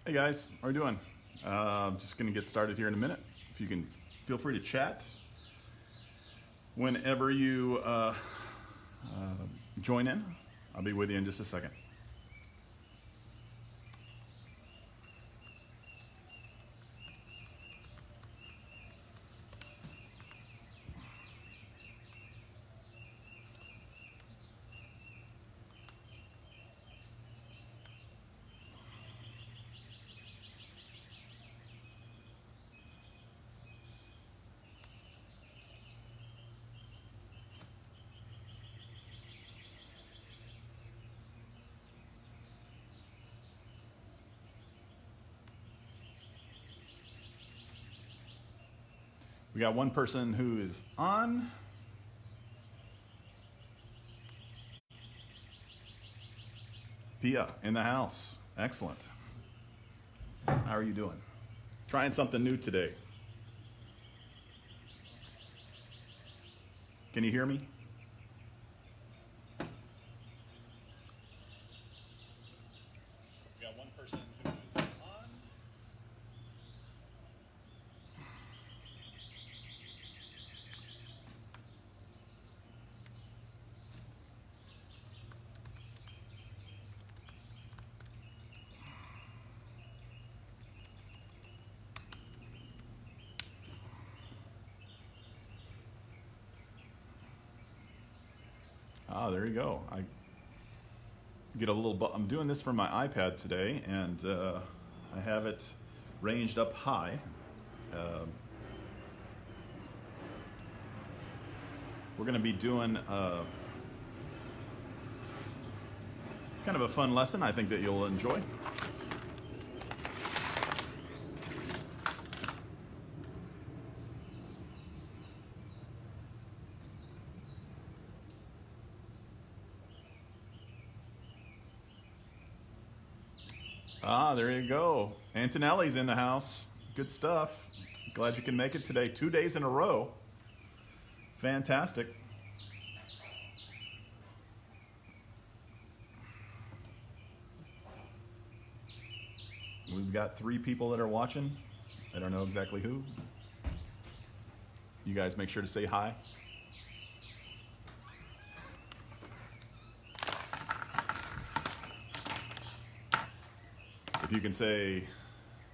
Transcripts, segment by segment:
Hey guys, how are you doing? Just going to get started here in a minute. If you can feel free to chat whenever you join in. I'll be with you in just a second. We got one person who is on. Pia in the house. Excellent. How are you doing? Trying something new today. Can you hear me? We got one person who is on. Ah, there you go. I get a little. I'm doing this from my iPad today, and I have it ranged up high. We're going to be doing kind of a fun lesson. I think that you'll enjoy. Ah, there you go. Antonelli's in the house. Good stuff. Glad you can make it today. 2 days in a row. Fantastic. We've got 3 people that are watching. I don't know exactly who. You guys make sure to say hi. If you can say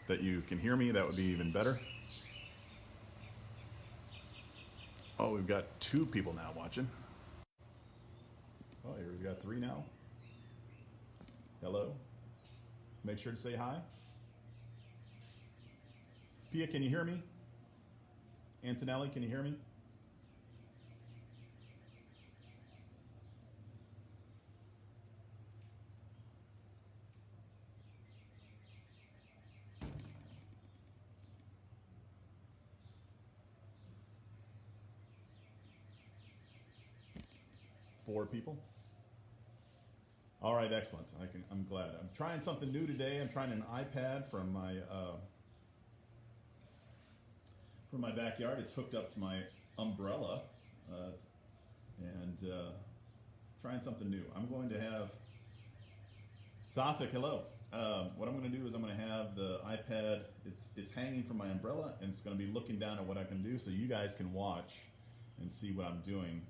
that you can hear me, that would be even better. Oh, we've got 2 people now watching. Oh, here we've got 3 now. Hello. Make sure to say hi. Pia, can you hear me? Antonelli, can you hear me? Four people. All right, excellent. I'm glad. I'm trying something new today. I'm trying an iPad from my backyard. It's hooked up to my umbrella, and trying something new. I'm going to have Safik. Hello. What I'm going to do is I'm going to have the iPad. It's hanging from my umbrella, and it's going to be looking down at what I can do, so you guys can watch and see what I'm doing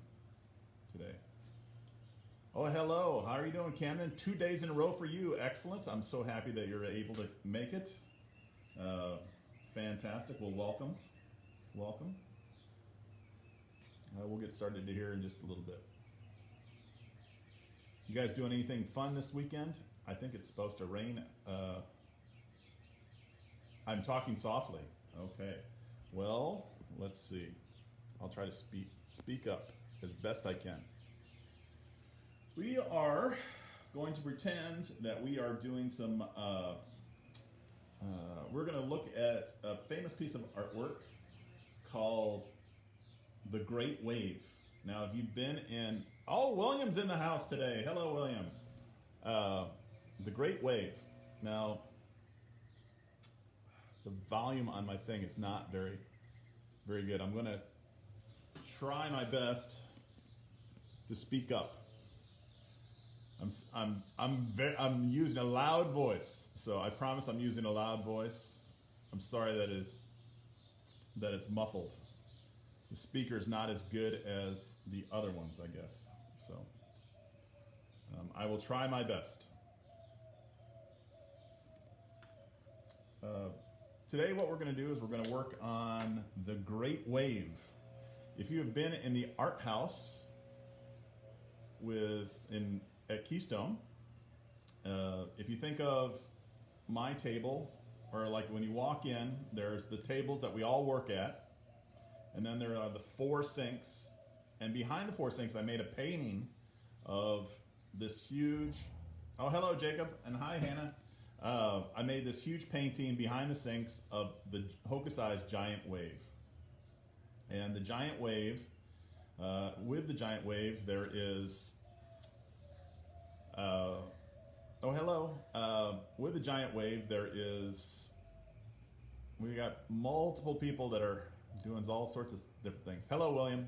today. Oh, hello. How are you doing, Camden? 2 days in a row for you. Excellent. I'm so happy that you're able to make it. Fantastic. Well, welcome. Welcome. We'll get started here in just a little bit. You guys doing anything fun this weekend? I think it's supposed to rain. I'm talking softly. Okay. Well, let's see. I'll try to speak up as best I can. We are going to pretend that we are doing some, we're going to look at a famous piece of artwork called The Great Wave. Now, if you've been in, oh, William's in the house today. Hello, William. The Great Wave. Now, the volume on my thing is not very, very good. I'm going to try my best to speak up. I'm using a loud voice, So I promise I'm using a loud voice. I'm sorry that it's muffled. The speaker is not as good as the other ones, I guess. So I will try my best. Today what we're going to do is we're going to work on the Great Wave. If you have been in the art house at Keystone, if you think of my table, or like when you walk in, there's the tables that we all work at, and then there are the 4 sinks, and behind the 4 sinks I made a painting of this huge, oh hello Jacob, and hi Hannah. I made this huge painting behind the sinks of the Hokusai's giant wave. And the giant wave, with the giant wave there is, oh hello, with the giant wave there is, we got multiple people that are doing all sorts of different things. Hello William.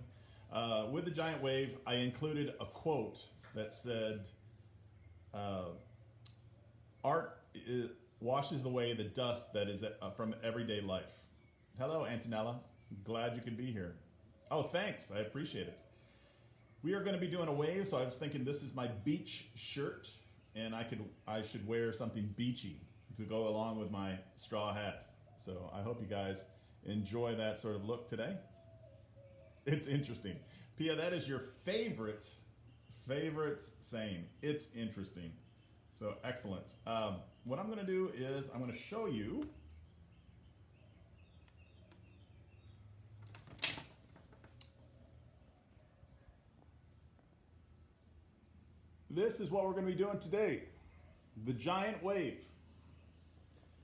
With the giant wave I included a quote that said, art washes away the dust that is from everyday life. Hello, Antonella. Glad you could be here. Oh, thanks. I appreciate it. We are going to be doing a wave, so I was thinking this is my beach shirt, and I should wear something beachy to go along with my straw hat. So I hope you guys enjoy that sort of look today. It's interesting. Pia, that is your favorite saying. It's interesting. So excellent. What I'm going to do is I'm going to show you this is what we're going to be doing today. The giant wave.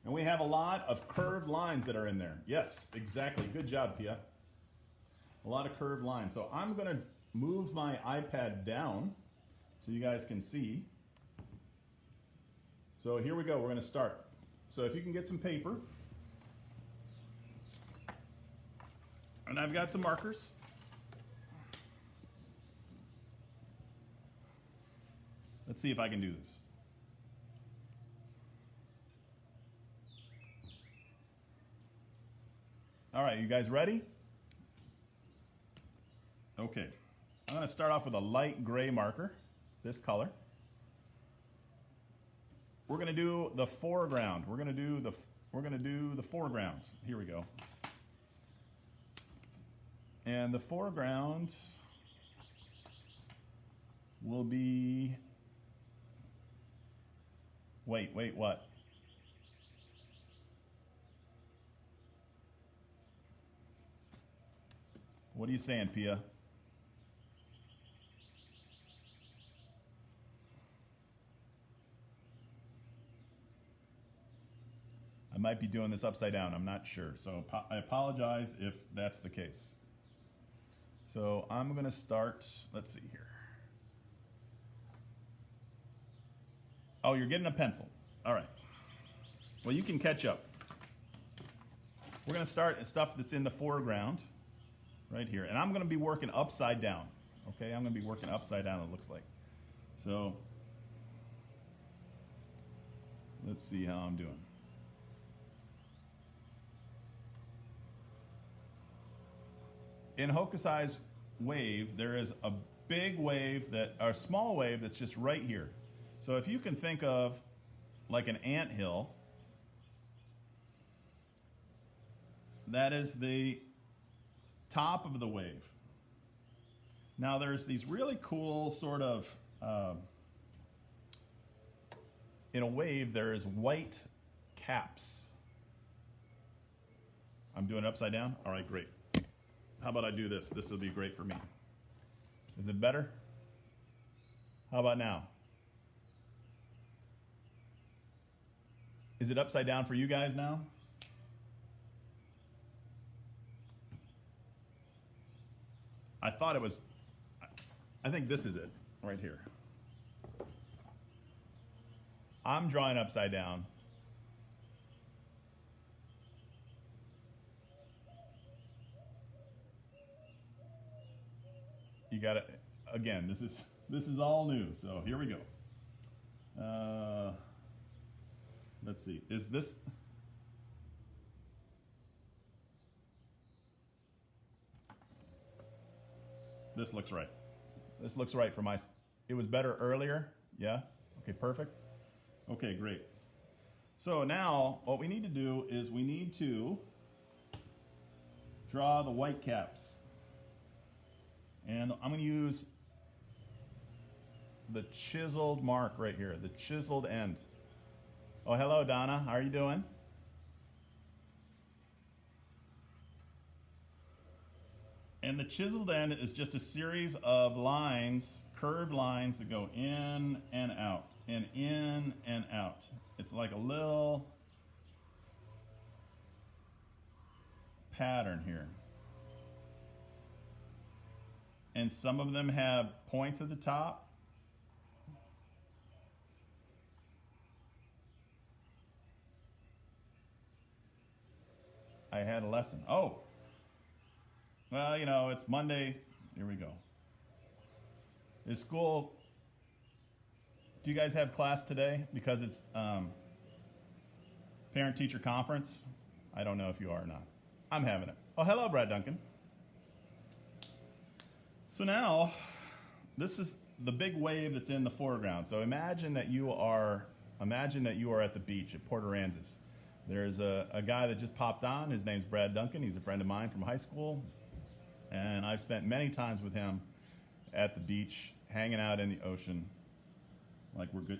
And we have a lot of curved lines that are in there. Yes, exactly. Good job, Pia. A lot of curved lines. So I'm going to move my iPad down so you guys can see. So here we go, we're going to start. So if you can get some paper, and I've got some markers. Let's see if I can do this. All right, you guys ready? Okay, I'm going to start off with a light gray marker, this color. We're going to do the foreground. We're going to do the foreground. Here we go. And the foreground will be, wait, what? What are you saying, Pia? I might be doing this upside down, I'm not sure. So I apologize if that's the case. So I'm gonna start, let's see here. Oh, you're getting a pencil. All right. Well, you can catch up. We're gonna start at stuff that's in the foreground, right here. And I'm gonna be working upside down, okay? I'm gonna be working upside down, it looks like. So, let's see how I'm doing. In Hokusai's wave, there is a big wave or small wave that's just right here. So if you can think of like an anthill, that is the top of the wave. Now there's these really cool sort of, in a wave there is white caps. I'm doing it upside down? All right, great. How about I do this? This will be great for me. Is it better? How about now? Is it upside down for you guys now? I thought it was, I think this is it, right here. I'm drawing upside down. You got it. Again, this is all new. So here we go. Let's see. Is this? This looks right. This looks right for my. It was better earlier. Yeah. Okay. Perfect. Okay. Great. So now what we need to do is we need to draw the white caps. And I'm going to use the chiseled mark right here, the chiseled end. Oh, hello, Donna. How are you doing? And the chiseled end is just a series of lines, curved lines that go in and out, and in and out. It's like a little pattern here. And some of them have points at the top. I had a lesson. Oh, well, you know, it's Monday. Here we go. Is school, do you guys have class today? Because it's parent-teacher conference. I don't know if you are or not. I'm having it. Oh, hello, Brad Duncan. So now, this is the big wave that's in the foreground. So imagine that you are at the beach at Port Aransas. There's a guy that just popped on. His name's Brad Duncan. He's a friend of mine from high school, and I've spent many times with him at the beach, hanging out in the ocean, like we're good,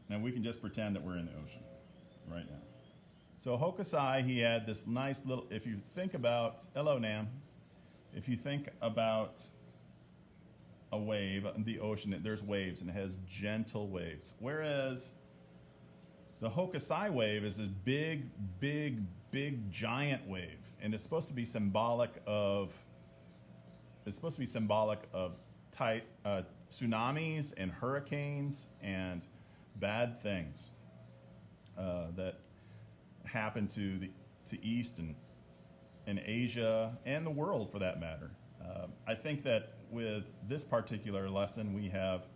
and we can just pretend that we're in the ocean right now. So Hokusai, he had this nice little. If you think about, hello, Nam. If you think about a wave in the ocean, there's waves, and it has gentle waves. Whereas the Hokusai wave is this big, big, big, giant wave, and it's supposed to be symbolic of. It's supposed to be symbolic of tsunamis and hurricanes and bad things that happen to East and Asia and the world for that matter. I think that with this particular lesson, we have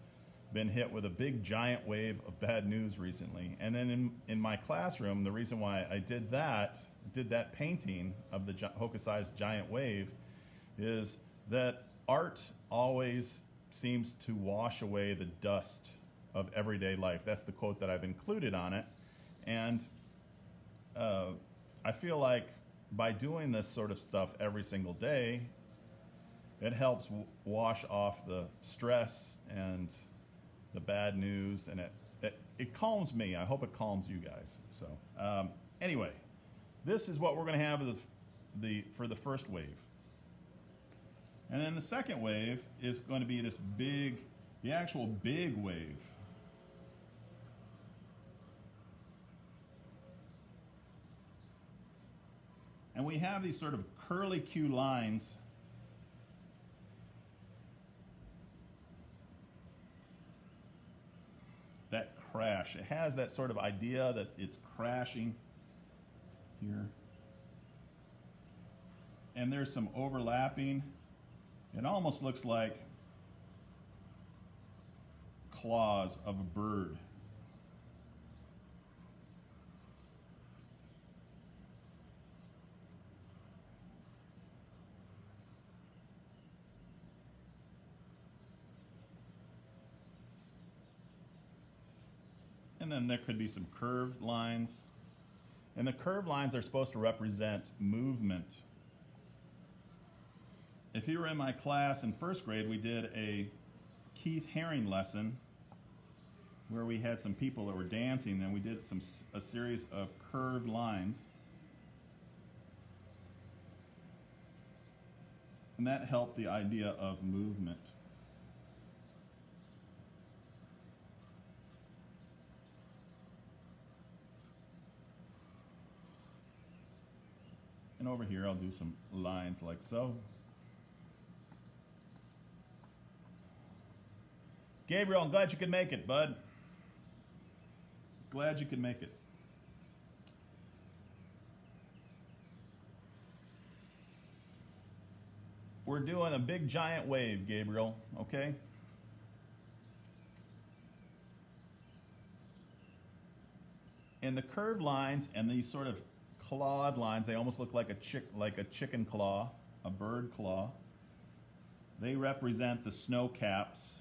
been hit with a big giant wave of bad news recently. And then in my classroom, the reason why I did that painting of the Hokusai's giant wave is that art always seems to wash away the dust of everyday life. That's the quote that I've included on it. And I feel like by doing this sort of stuff every single day, it helps wash off the stress and the bad news, and it calms me. I hope it calms you guys. So anyway, this is what we're going to have for the first wave. And then the second wave is going to be this the actual big wave. And we have these sort of curly Q lines that crash. It has that sort of idea that it's crashing here. And there's some overlapping. It almost looks like claws of a bird. And then there could be some curved lines. And the curved lines are supposed to represent movement. If you were in my class in first grade, we did a Keith Haring lesson where we had some people that were dancing, and we did a series of curved lines. And that helped the idea of movement. And over here, I'll do some lines like so. Gabriel, I'm glad you could make it, bud. Glad you could make it. We're doing a big giant wave, Gabriel, okay? And the curved lines and these sort of clawed lines, they almost look like a chicken claw, a bird claw. They represent the snow caps,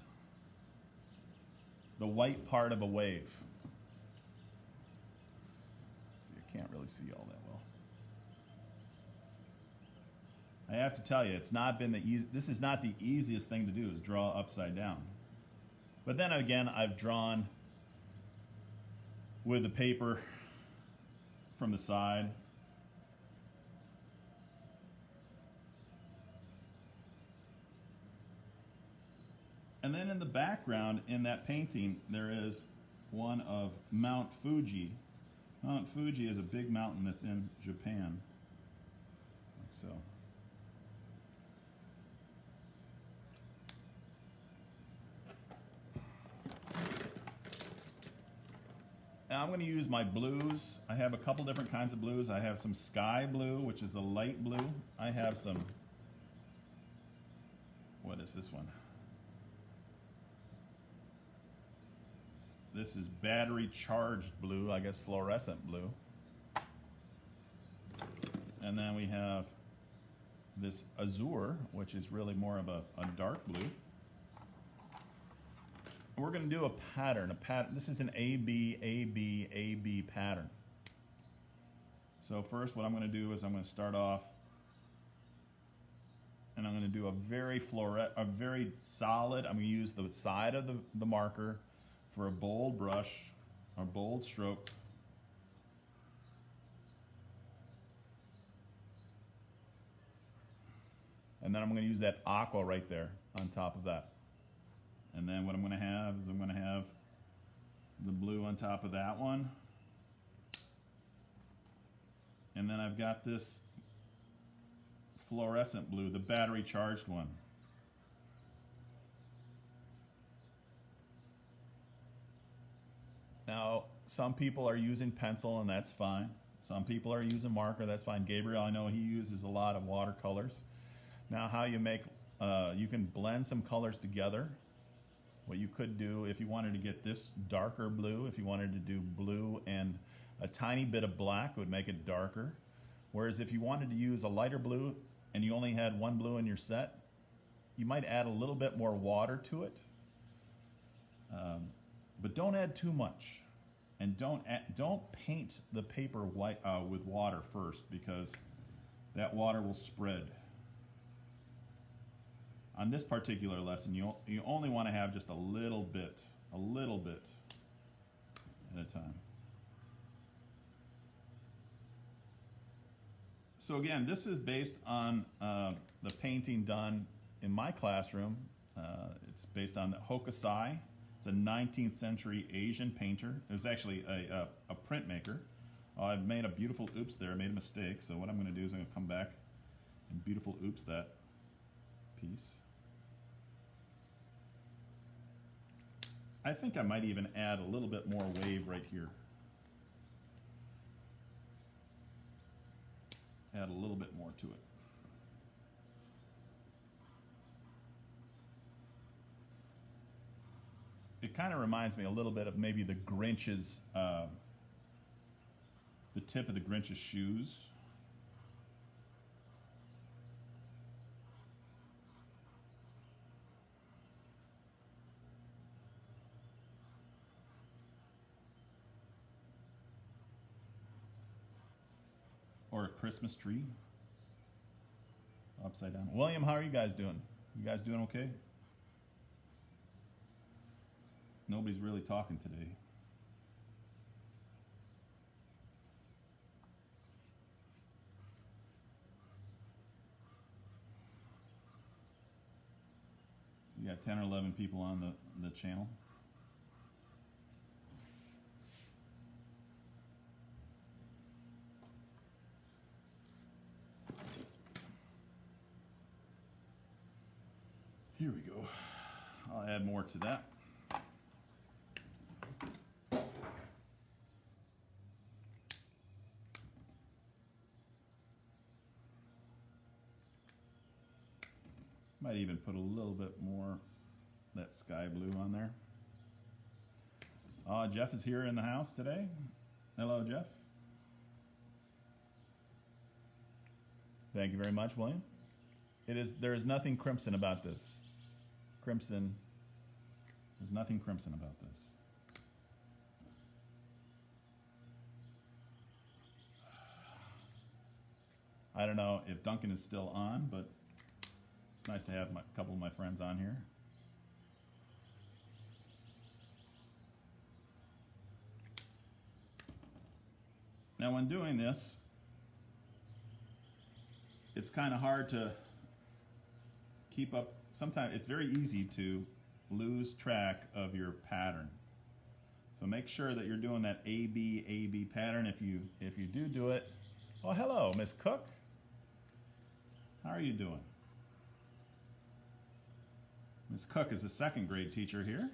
the white part of a wave. See, I can't really see all that well. I have to tell you, it's not been the easy. This is not the easiest thing to do, is draw upside down. But then again, I've drawn with the paper from the side. And then in the background in that painting, there is one of Mount Fuji. Mount Fuji is a big mountain that's in Japan. Like so. Now I'm going to use my blues. I have a couple different kinds of blues. I have some sky blue, which is a light blue. I have some, what is this one? This is battery charged blue, I guess fluorescent blue. And then we have this azure, which is really more of a dark blue. We're going to do a pattern. This is an AB, AB, AB pattern. So first what I'm going to do is I'm going to start off and I'm going to do a very solid, I'm going to use the side of the marker for a bold brush or bold stroke. And then I'm going to use that aqua right there on top of that. And then what I'm going to have is I'm going to have the blue on top of that one. And then I've got this fluorescent blue, the battery charged one. Now, some people are using pencil and that's fine. Some people are using marker, that's fine. Gabriel, I know he uses a lot of watercolors. Now how you make, you can blend some colors together. What you could do if you wanted to get this darker blue, if you wanted to do blue and a tiny bit of black, would make it darker. Whereas if you wanted to use a lighter blue and you only had one blue in your set, you might add a little bit more water to it. But don't add too much. And don't paint the paper white with water first, because that water will spread. On this particular lesson, you only want to have just a little bit at a time. So again, this is based on the painting done in my classroom. It's based on the Hokusai. It's a 19th century Asian painter. It was actually a printmaker. I've made a beautiful oops there. I made a mistake. So what I'm going to do is I'm going to come back and beautiful oops that piece. I think I might even add a little bit more wave right here. Add a little bit more to it. It kind of reminds me a little bit of maybe the Grinch's, the tip of the Grinch's shoes. Or a Christmas tree upside down. William, how are you guys doing? You guys doing okay? Nobody's really talking today. You got 10 or 11 people on the channel. Here we go. I'll add more to that. Might even put a little bit more that sky blue on there. Jeff is here in the house today. Hello, Jeff. Thank you very much, William. There is nothing crimson about this. Crimson, there's nothing crimson about this. I don't know if Duncan is still on, but it's nice to have a couple of my friends on here. Now, when doing this, it's kind of hard to keep up. Sometimes it's very easy to lose track of your pattern. So make sure that you're doing that A-B pattern. If you do it, oh, hello, Miss Cook. How are you doing? Miss Cook is a second grade teacher here.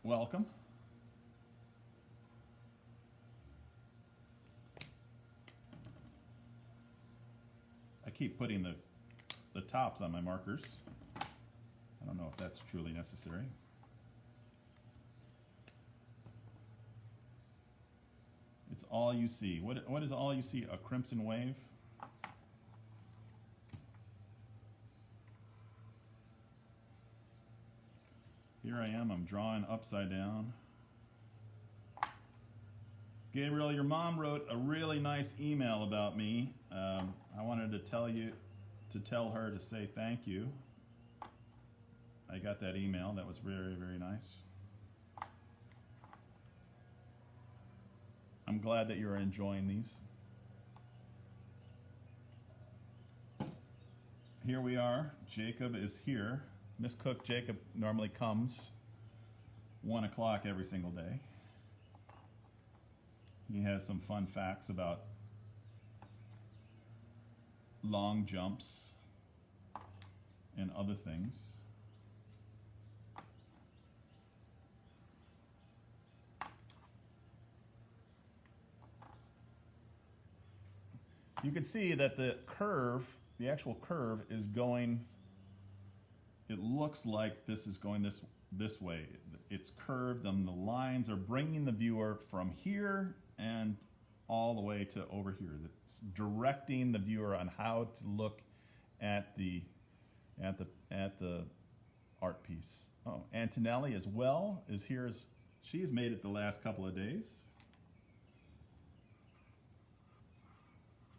Welcome. I keep putting the tops on my markers. I don't know if that's truly necessary. It's all you see. What is all you see? A crimson wave? Here I am, I'm drawing upside down. Gabriel, your mom wrote a really nice email about me. I wanted to tell her to say thank you. I got that email. That was very, very nice. I'm glad that you're enjoying these. Here we are. Jacob is here. Miss Cook, Jacob normally comes 1 o'clock every single day. He has some fun facts about long jumps and other things. You can see that the curve, the actual curve is going, it looks like this is going this way. It's curved and the lines are bringing the viewer from here and all the way to over here. It's directing the viewer on how to look at the art piece. Oh, Antonelli as well is here. She's made it the last couple of days.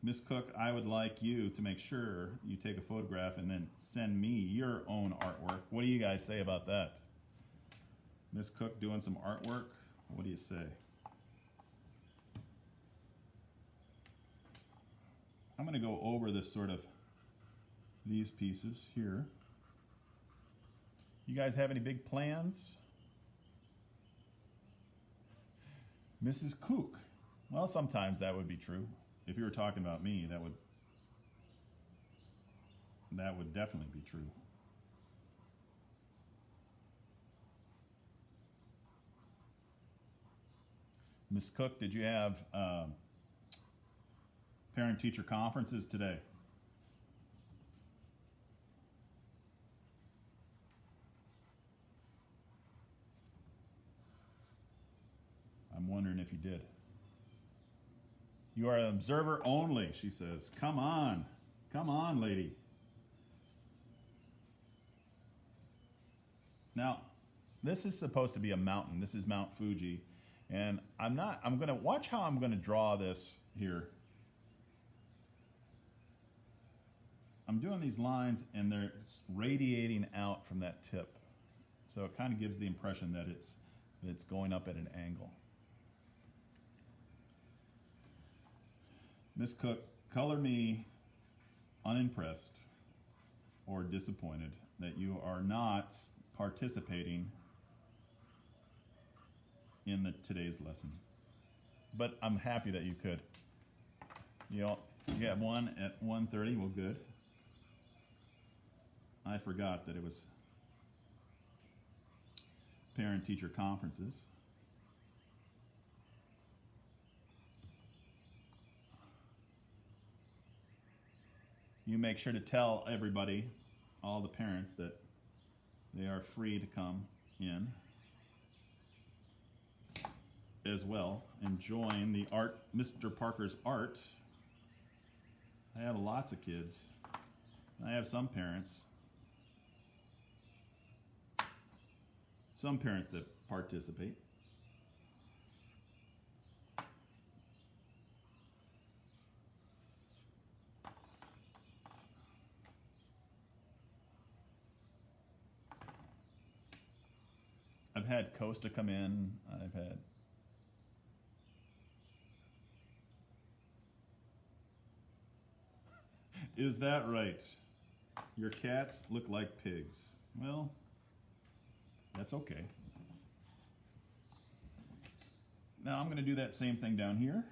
Miss Cook, I would like you to make sure you take a photograph and then send me your own artwork. What do you guys say about that? Miss Cook doing some artwork? What do you say? I'm going to go over this these pieces here. You guys have any big plans? Mrs. Cook. Well, sometimes that would be true. If you were talking about me, that would definitely be true. Miss Cook, did you have parent-teacher conferences today? I'm wondering if you did. You are an observer only, she says. Come on, lady. Now, this is supposed to be a mountain. This is Mount Fuji. And I'm gonna watch how I'm gonna draw this here. I'm doing these lines and they're radiating out from that tip. So it kind of gives the impression that it's going up at an angle. Miss Cook, color me unimpressed or disappointed that you are not participating in today's lesson. But I'm happy that you could. You have one at 1:30, well, good. I forgot that it was parent-teacher conferences. You make sure to tell everybody, all the parents, that they are free to come in. as well and join the art, Mr. Parker's art. I have lots of kids. I have some parents that participate. I've had Costa come in. I've had Is that right? Your cats look like pigs. Well, that's okay. Now I'm going to do that same thing down here.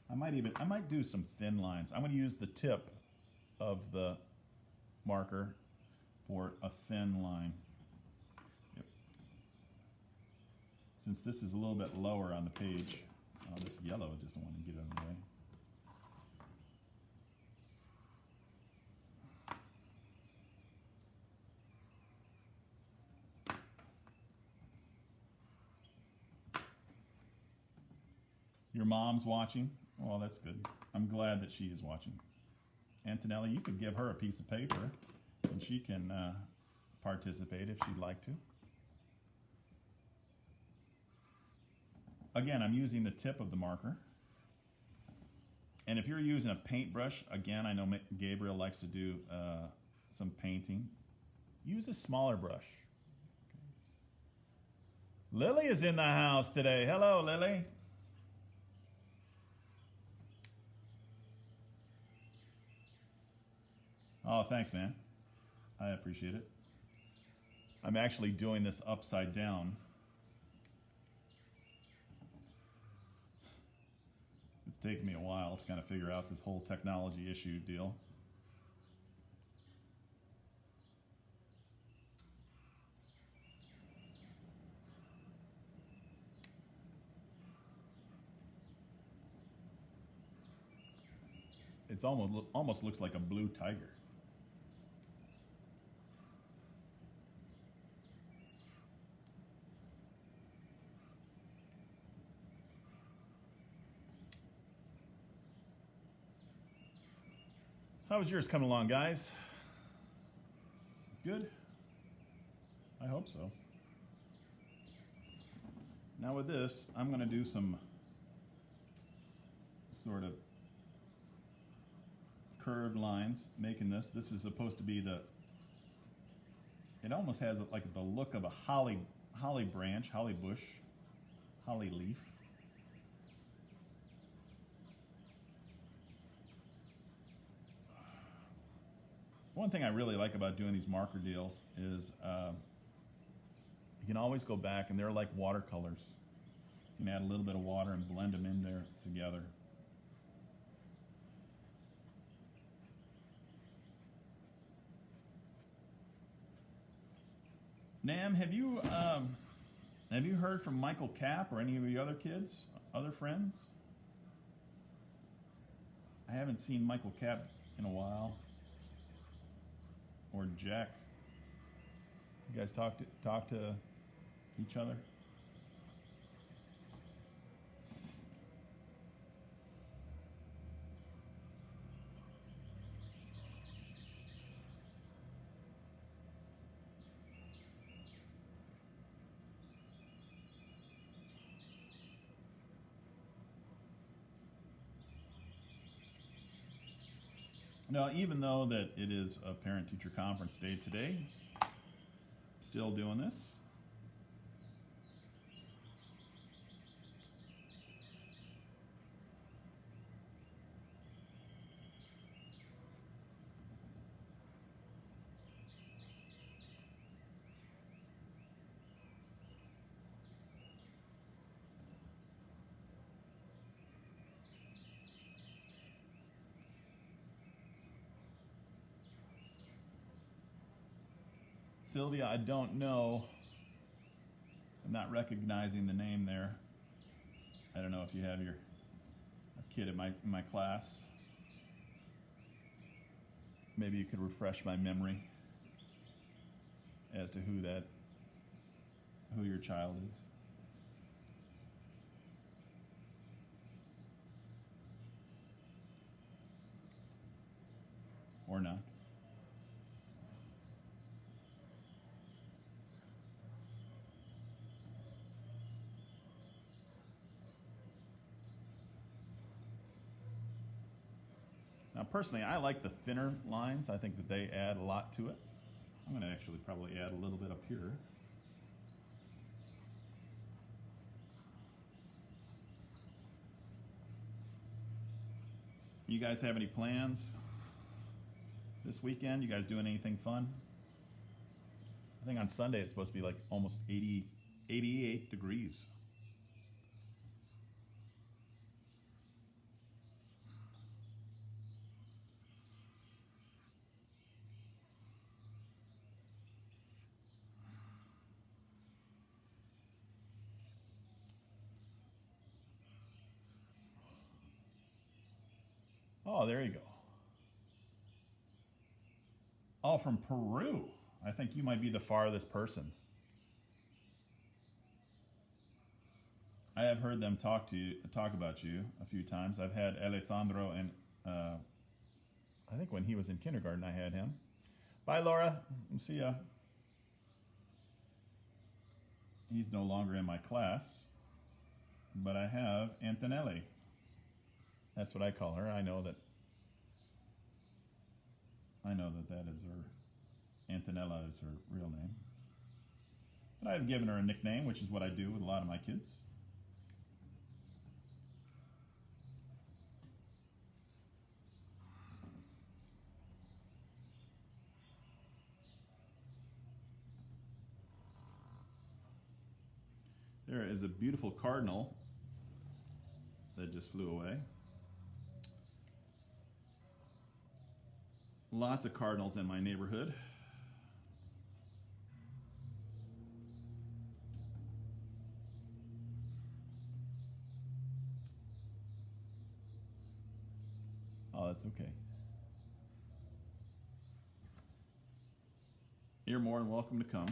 I might do some thin lines. I'm going to use the tip of the marker for a thin line. Yep. Since this is a little bit lower on the page, this yellow just don't want to get out of the way. Your mom's watching. Well, that's good. I'm glad that she is watching. Antonella, you could give her a piece of paper and she can participate if she'd like to. Again, I'm using the tip of the marker. And if you're using a paintbrush, again, I know Gabriel likes to do some painting. Use a smaller brush. Lily is in the house today. Hello, Lily. Oh, thanks, man. I appreciate it. I'm actually doing this upside down. It's taken me a while to kind of figure out this whole technology issue deal. It's almost looks like a blue tiger. How's yours coming along, guys? Good? I hope so. Now with this, I'm going to do some sort of curved lines, making this. This is supposed to be it almost has like the look of a holly branch, holly bush, holly leaf. One thing I really like about doing these marker deals is you can always go back, and they're like watercolors. You can add a little bit of water and blend them in there together. Nam, have you heard from Michael Cap or any of your other kids, other friends? I haven't seen Michael Cap in a while. Or Jack. You guys talk to each other? Now, even though that it is a parent-teacher conference day today, I'm still doing this. Sylvia, I don't know. I'm not recognizing the name there. I don't know if you have a kid in my class. Maybe you could refresh my memory as to who your child is. or none. Now, personally, I like the thinner lines. I think that they add a lot to it. I'm going to actually probably add a little bit up here. You guys have any plans this weekend? You guys doing anything fun? I think on Sunday it's supposed to be like almost 88 degrees. Oh, there you go. Oh, from Peru. I think you might be the farthest person. I have heard them talk about you a few times. I've had Alessandro, and I think when he was in kindergarten, I had him. Bye, Laura. See ya. He's no longer in my class, but I have Antonelli. That's what I call her. I know that that is her. Antonella is her real name. But I've given her a nickname, which is what I do with a lot of my kids. There is a beautiful cardinal that just flew away. Lots of cardinals in my neighborhood. Oh, that's okay. You're more than welcome to come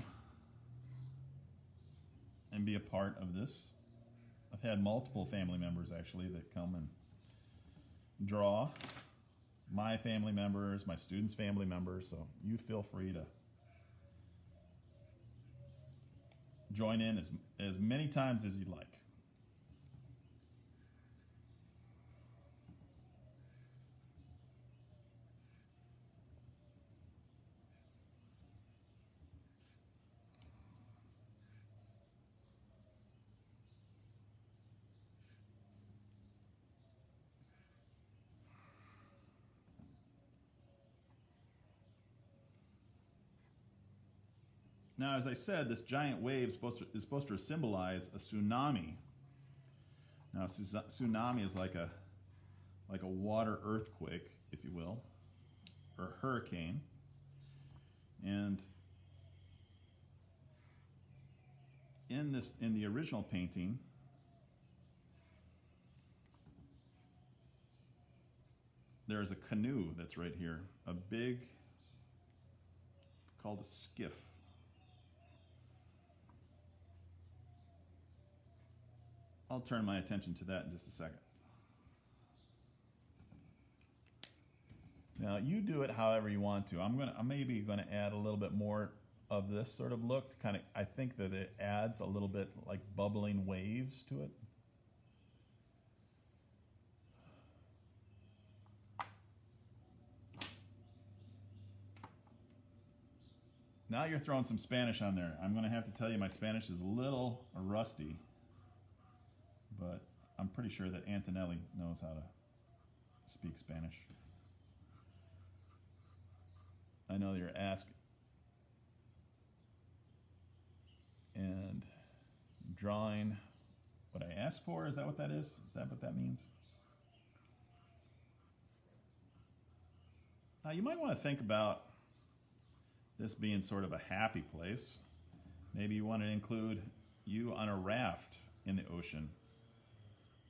and be a part of this. I've had multiple family members actually that come and draw. My family members, my students' family members, so you feel free to join in as many times as you'd like. Now, as I said, this giant wave is supposed to symbolize a tsunami. Now, tsunami is like a water earthquake, if you will, or hurricane. And in the original painting, there is a canoe that's right here, a big, called a skiff. I'll turn my attention to that in just a second. Now you do it however you want to. I'm maybe gonna add a little bit more of this sort of look. I think that it adds a little bit like bubbling waves to it. Now you're throwing some Spanish on there. I'm gonna have to tell you my Spanish is a little rusty, but I'm pretty sure that Antonelli knows how to speak Spanish. I know you're asking. And drawing what I asked for, is that what that is? Is that what that means? Now you might want to think about this being sort of a happy place. Maybe you want to include you on a raft in the ocean.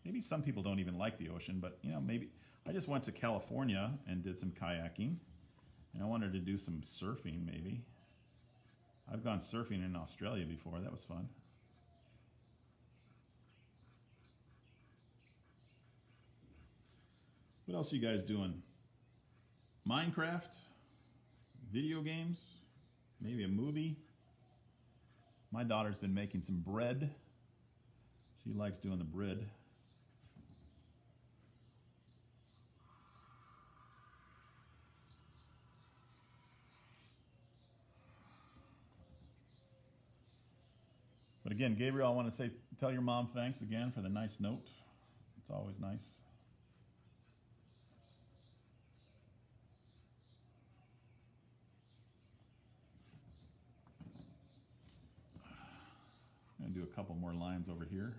Maybe some people don't even like the ocean, but maybe I just went to California and did some kayaking, and I wanted to do some surfing maybe. I've gone surfing in Australia before. That was fun. What else are you guys doing Minecraft, video games, maybe a movie. My daughter's been making some bread. She likes doing the bread. But again, Gabriel, I want to tell your mom thanks again for the nice note. It's always nice. I'm going to do a couple more lines over here.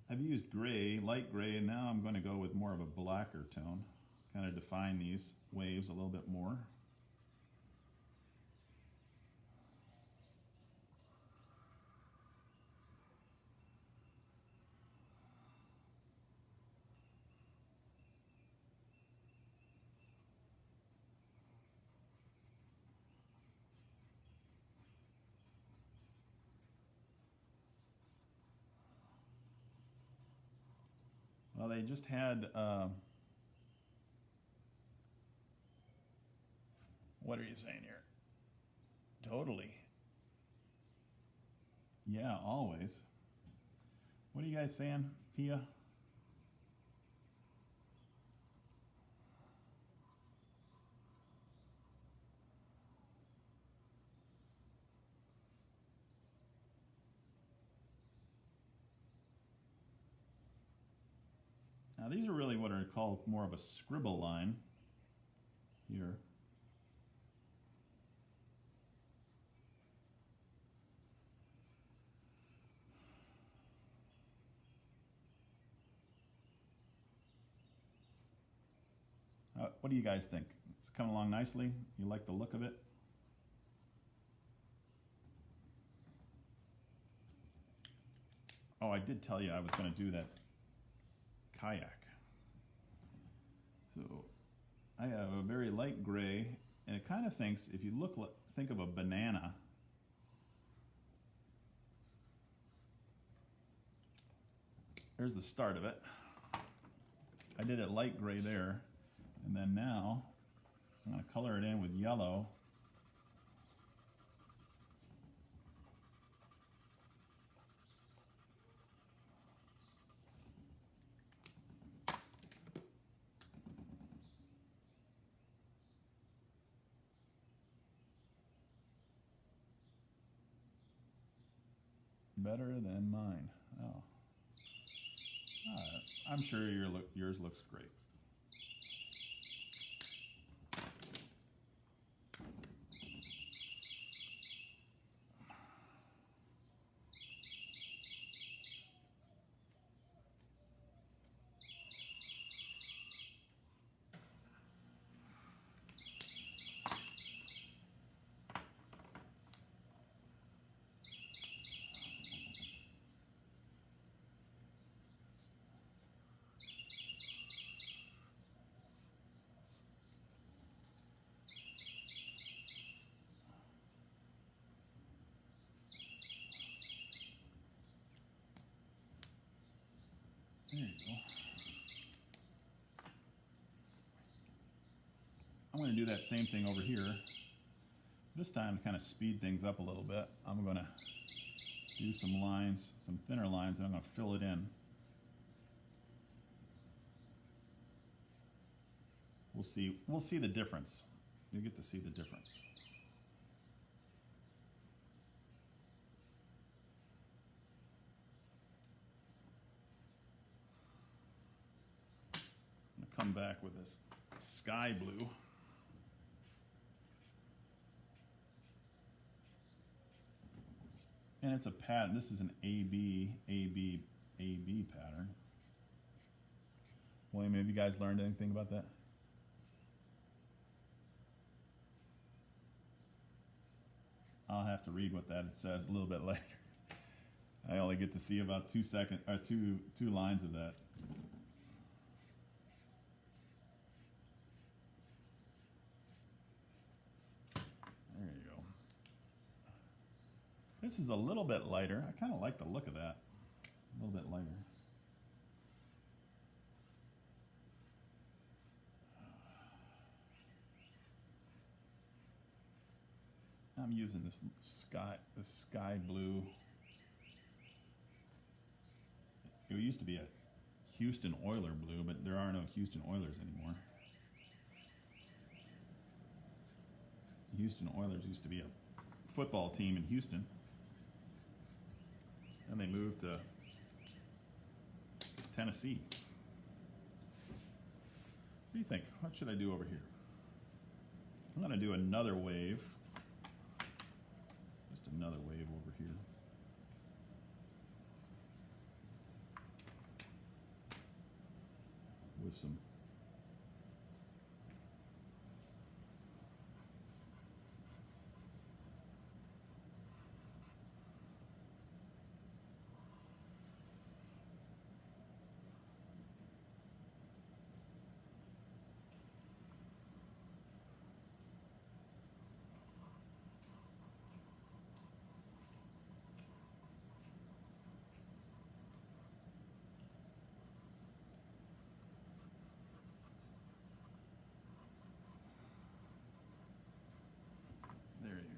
I've used gray, light gray, and now I'm going to go with more of a blacker tone. Kind of define these waves a little bit more. Well, they just had, what are you saying here? Totally. Yeah, always. What are you guys saying, Pia? Now these are really what are called more of a scribble line here. What do you guys think? It's coming along nicely? You like the look of it? Oh, I did tell you I was going to do that kayak. So I have a very light gray, and it kind of thinks, if you think of a banana, there's the start of it. I did it light gray there, and then now I'm going to color it in with yellow. Better than mine. Oh. I'm sure yours looks great. There you go. I'm going to do that same thing over here. This time to kind of speed things up a little bit. I'm going to do some lines, some thinner lines, and I'm going to fill it in. We'll see the difference. You'll get to see the difference. I'm going to come back with this sky blue. And it's a pattern. This is an AB, AB, AB pattern. William, have you guys learned anything about that? I'll have to read what that says a little bit later. I only get to see about 2 seconds or two lines of that. There you go. This is a little bit lighter. I kind of like the look of that. A little bit lighter. I'm using this sky blue. It used to be a Houston Oiler blue, but there are no Houston Oilers anymore. The Houston Oilers used to be a football team in Houston. And they moved to Tennessee. What do you think? What should I do over here? I'm going to do another wave. Just another wave over here. With some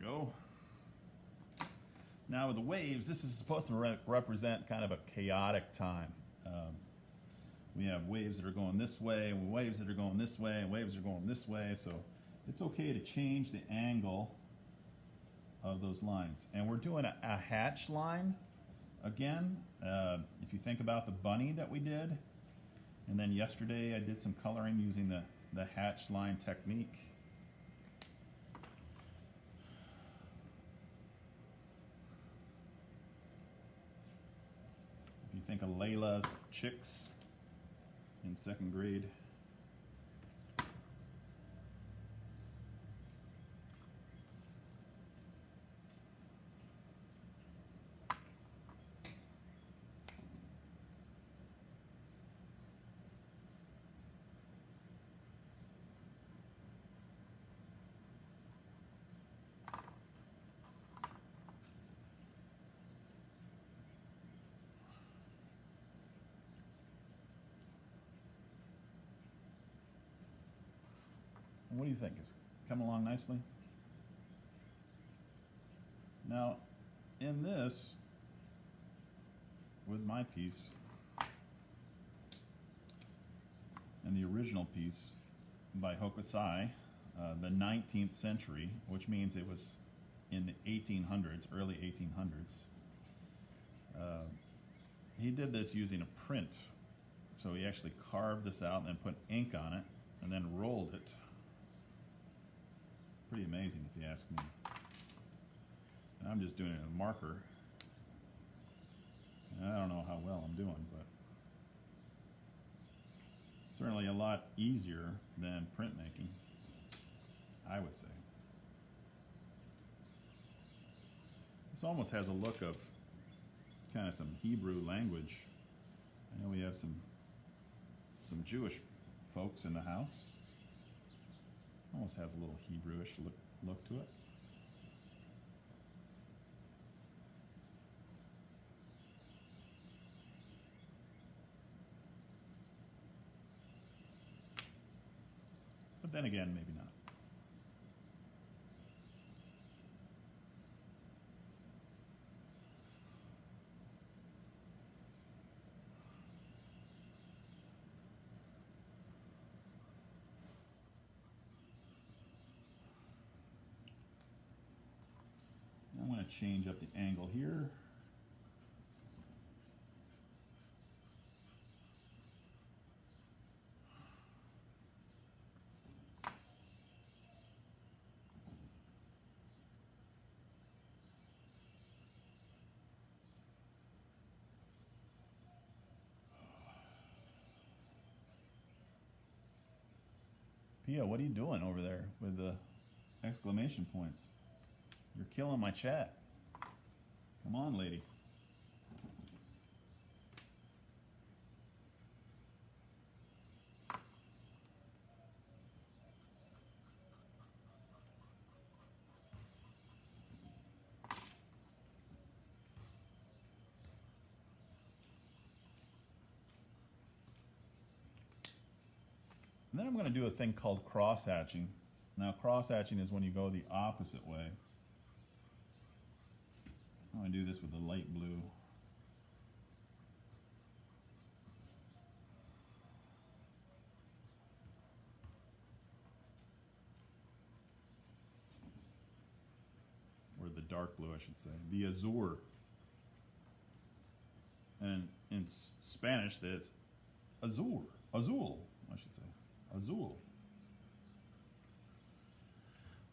go. Now with the waves, this is supposed to represent kind of a chaotic time. We have waves that are going this way, and waves that are going this way, and waves that are going this way. So it's okay to change the angle of those lines. And we're doing a hatch line again. If you think about the bunny that we did, and then yesterday I did some coloring using the hatch line technique. You think of Layla's chicks in 2nd grade. What do you think? Is it coming along nicely? Now, in this, with my piece, and the original piece by Hokusai, the 19th century, which means it was in the 1800s, early 1800s. He did this using a print. So he actually carved this out and then put ink on it and then rolled it. Pretty amazing if you ask me. And I'm just doing it in a marker. And I don't know how well I'm doing, but certainly a lot easier than printmaking, I would say. This almost has a look of kind of some Hebrew language. I know we have some Jewish folks in the house. Almost has a little Hebrewish look to it. But then again, maybe not. I'm going to change up the angle here. Pia, what are you doing over there with the exclamation points? You're killing my chat. Come on, lady. And then I'm going to do a thing called cross hatching. Now cross hatching is when you go the opposite way. I'm going to do this with the light blue. Or the dark blue, I should say. The azure. And in Spanish, that's azul. Azul, I should say. Azul.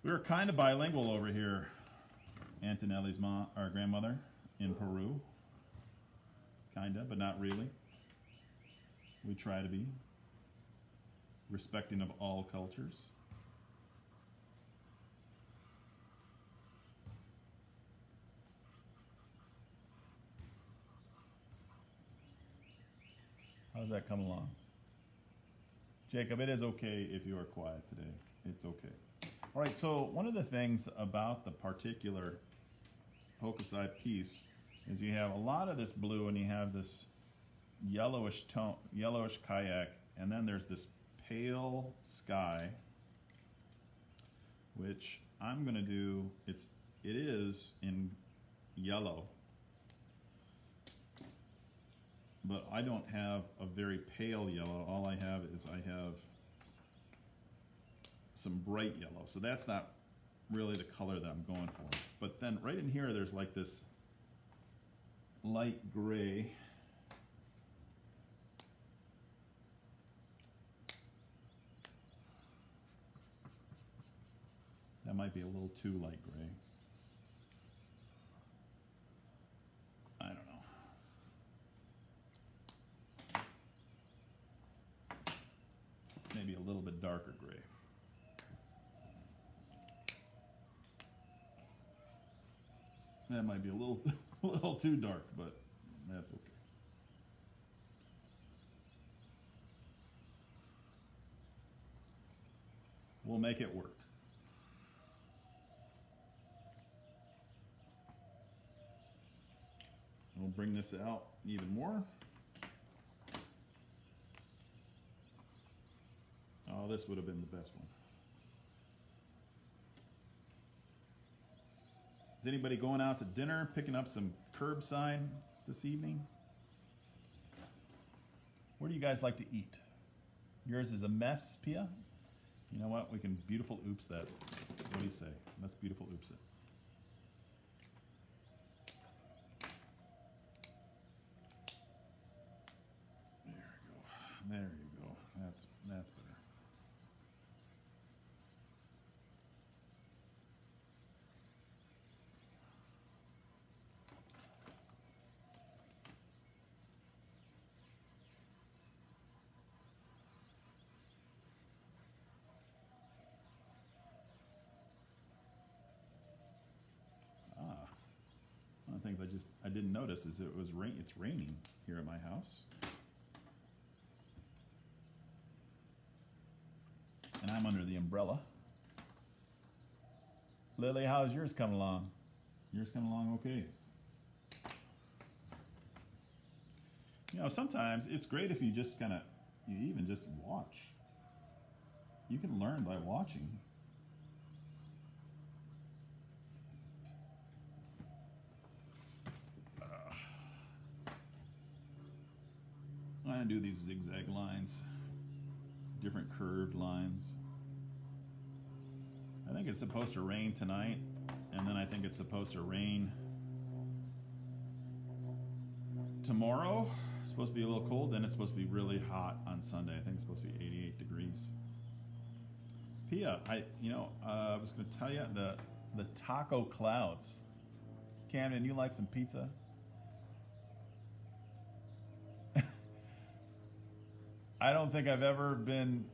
We were kind of bilingual over here. Antonelli's mom, our grandmother, in Peru. Kinda, but not really. We try to be respecting of all cultures. How's that come along? Jacob, it is okay if you are quiet today. It's okay. All right, so one of the things about the particular Hokusai piece is you have a lot of this blue and you have this yellowish tone, yellowish kayak, and then there's this pale sky, which I'm gonna do, it is in yellow, but I don't have a very pale yellow. All I have is I have some bright yellow. So that's not really the color that I'm going for. But then right in here, there's like this light gray. That might be a little too light gray. I don't know. Maybe a little bit darker gray. That might be a little, a little too dark, but that's okay. We'll make it work. We'll bring this out even more. Oh, this would have been the best one. Is anybody going out to dinner, picking up some curbside this evening? Where do you guys like to eat? Yours is a mess, Pia? You know what? We can beautiful oops that. What do you say? Let's beautiful oops it. There you go. That's better. One of the things I didn't notice is it's raining here at my house. And I'm under the umbrella. Lily, how's yours coming along? Yours coming along okay? You know, sometimes it's great if you just you even just watch. You can learn by watching. I'm gonna do these zigzag lines, different curved lines. I think it's supposed to rain tonight, and then I think it's supposed to rain tomorrow. It's supposed to be a little cold, then it's supposed to be really hot on Sunday. I think it's supposed to be 88 degrees. Pia, I was going to tell you the taco clouds. Camden, you like some pizza? I don't think I've ever been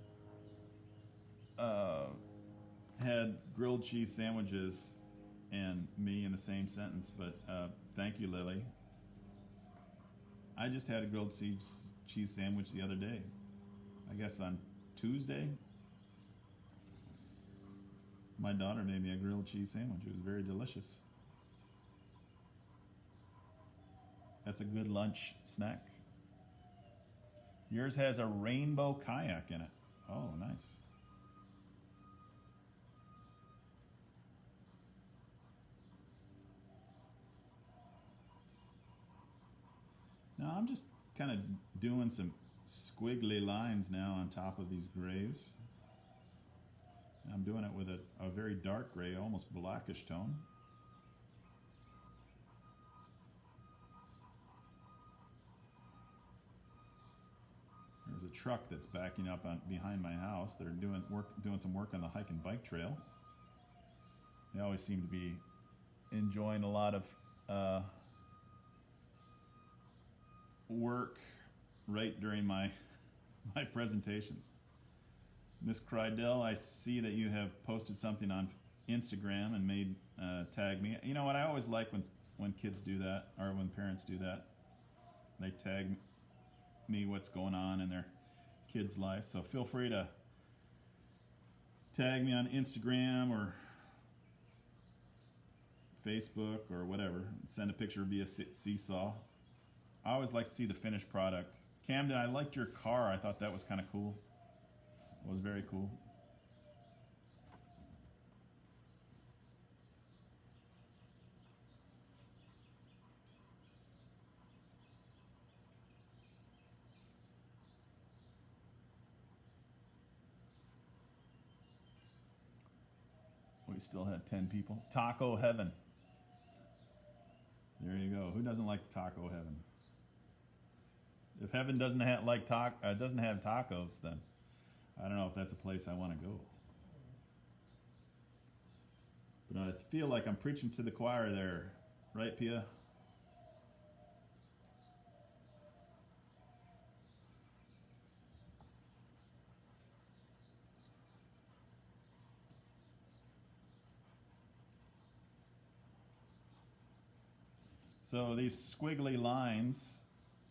had grilled cheese sandwiches and me in the same sentence, but thank you, Lily. I just had a grilled cheese sandwich the other day. I guess on Tuesday. My daughter made me a grilled cheese sandwich. It was very delicious. That's a good lunch snack. Yours has a rainbow kayak in it. Oh, nice. Now I'm just kind of doing some squiggly lines now on top of these grays. I'm doing it with a very dark gray, almost blackish tone. There's a truck that's backing up behind my house. They're doing some work on the hike and bike trail. They always seem to be enjoying a lot of work right during my presentations. Miss Crydell, I see that you have posted something on Instagram and made tag me. You know what? I always like when kids do that, or when parents do that. They tag me what's going on in their kids' life. So feel free to tag me on Instagram or Facebook or whatever. Send a picture via Seesaw. I always like to see the finished product. Camden, I liked your car. I thought that was kind of cool. It was very cool. We still had 10 people. Taco Heaven. There you go. Who doesn't like Taco Heaven? If heaven doesn't have tacos, then I don't know if that's a place I want to go. But I feel like I'm preaching to the choir there, right, Pia? So these squiggly lines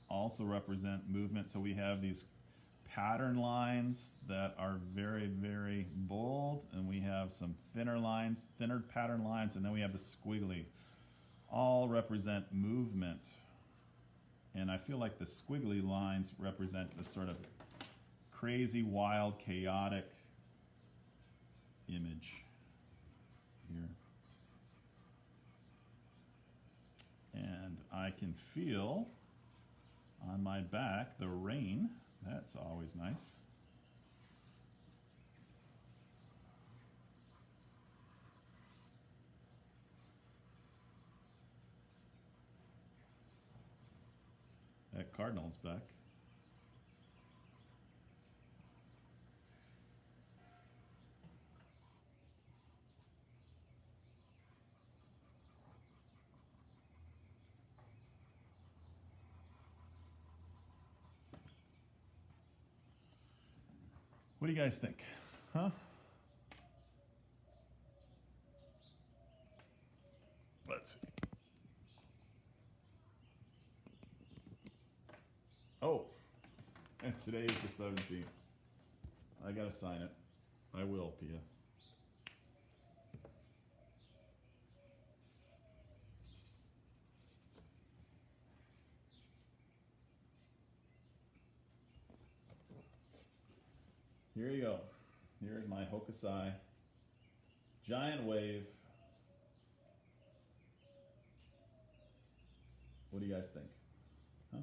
also represent movement. So we have these pattern lines that are very, very bold, and we have some thinner pattern lines, and then we have the squiggly. All represent movement. And I feel like the squiggly lines represent the sort of crazy, wild, chaotic image here. And I can feel on my back the rain. That's always nice. That cardinal's back. What do you guys think? Huh? Let's see. Oh, and today is the 17th. I gotta sign it. I will, Pia. Here you go. Here's my Hokusai giant wave. What do you guys think? Huh?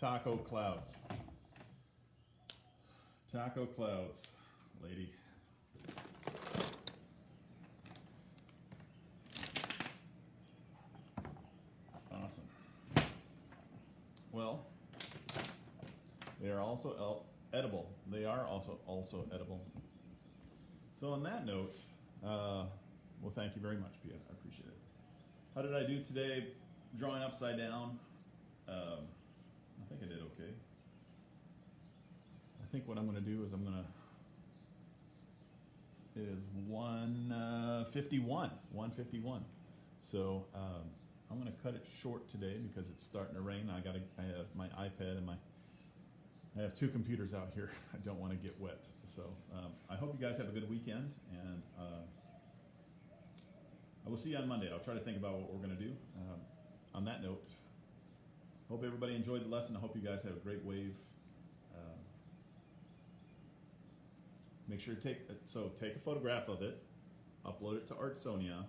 Taco clouds. Taco clouds, lady. Awesome. Well, they are also edible. They are also edible. So on that note, well, thank you very much, Pia. I appreciate it. How did I do today? Drawing upside down. I think I did okay. I think what I'm going to do is it is 151. So I'm going to cut it short today because it's starting to rain. I have my iPad and my I have two computers out here. I don't want to get wet. So I hope you guys have a good weekend, and I will see you on Monday. I'll try to think about what we're going to do. On that note, hope everybody enjoyed the lesson. I hope you guys have a great wave. Make sure to take a photograph of it, upload it to Artsonia,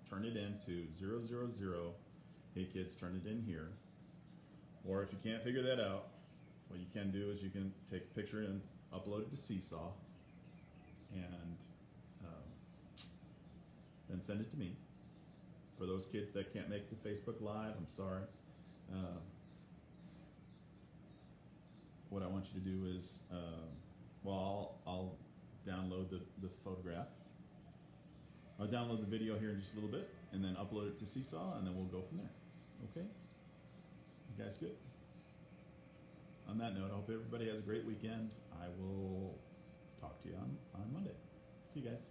turn it into 000. Hey kids, turn it in here. Or if you can't figure that out, what you can do is you can take a picture and upload it to Seesaw, and then send it to me. For those kids that can't make the Facebook Live, I'm sorry. What I want you to do is, I'll download the photograph. I'll download the video here in just a little bit, and then upload it to Seesaw, and then we'll go from there. Okay? You guys good? On that note, I hope everybody has a great weekend. I will talk to you on Monday. See you guys.